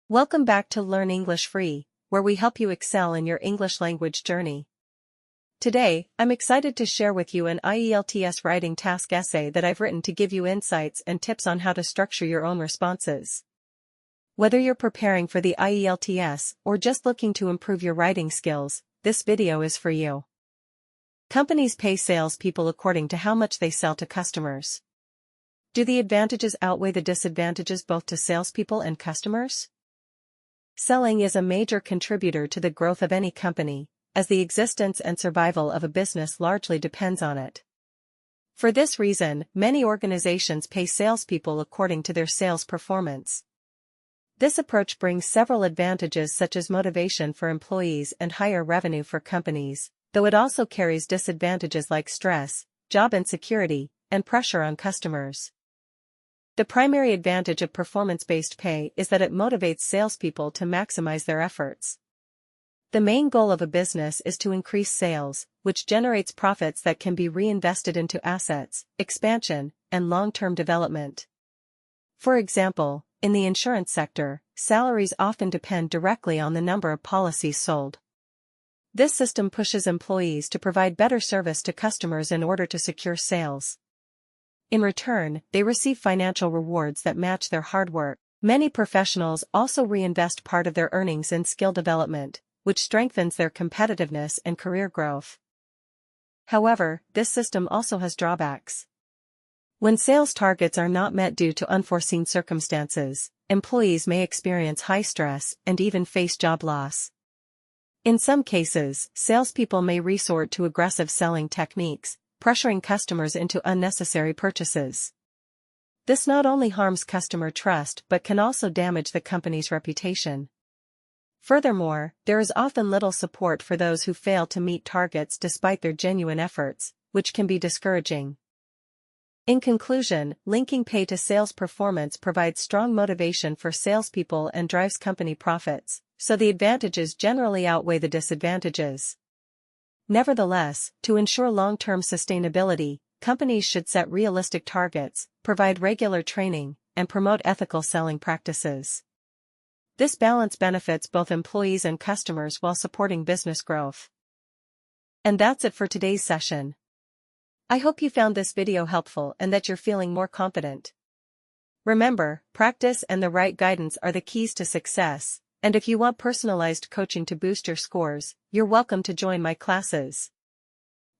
Welcome back to Learn English Free, where we help you excel in your English language journey. Today, I'm excited to share with you an IELTS Writing Task essay that I've written to give you insights and tips on how to structure your own responses. Whether you're preparing for the IELTS or just looking to improve your writing skills, this video is for you. Companies pay salespeople according to how much they sell to customers. Do the advantages outweigh the disadvantages both to salespeople and customers? Selling is a major contributor to the growth of any company, as the existence and survival of a business largely depends on it. For this reason, many organizations pay salespeople according to their sales performance. This approach brings several advantages such as motivation for employees and higher revenue for companies, though it also carries disadvantages like stress, job insecurity, and pressure on customers. The primary advantage of performance-based pay is that it motivates salespeople to maximize their efforts. The main goal of a business is to increase sales, which generates profits that can be reinvested into assets, expansion, and long-term development. For example, in the insurance sector, salaries often depend directly on the number of policies sold. This system pushes employees to provide better service to customers in order to secure sales. In return, they receive financial rewards that match their hard work. Many professionals also reinvest part of their earnings in skill development, which strengthens their competitiveness and career growth. However, this system also has drawbacks. When sales targets are not met due to unforeseen circumstances, employees may experience high stress and even face job loss. In some cases, salespeople may resort to aggressive selling techniques, pressuring customers into unnecessary purchases. This not only harms customer trust but can also damage the company's reputation. Furthermore, there is often little support for those who fail to meet targets despite their genuine efforts, which can be discouraging. In conclusion, linking pay to sales performance provides strong motivation for salespeople and drives company profits, so the advantages generally outweigh the disadvantages. Nevertheless, to ensure long-term sustainability, companies should set realistic targets, provide regular training, and promote ethical selling practices. This balance benefits both employees and customers while supporting business growth. And that's it for today's session. I hope you found this video helpful and that you're feeling more confident. Remember, practice and the right guidance are the keys to success. And if you want personalized coaching to boost your scores, you're welcome to join my classes.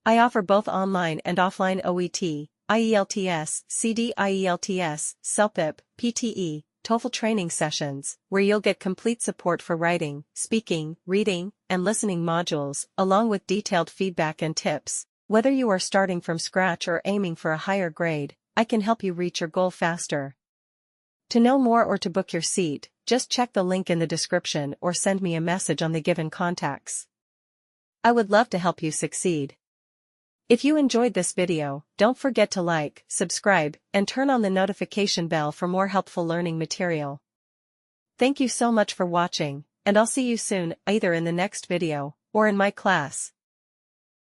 I offer both online and offline OET, IELTS, CD IELTS, CELPIP, PTE, TOEFL training sessions, where you'll get complete support for writing, speaking, reading, and listening modules, along with detailed feedback and tips. Whether you are starting from scratch or aiming for a higher grade, I can help you reach your goal faster. To know more or to book your seat, just check the link in the description or send me a message on the given contacts. I would love to help you succeed. If you enjoyed this video, don't forget to like, subscribe, and turn on the notification bell for more helpful learning material. Thank you so much for watching, and I'll see you soon, either in the next video or in my class.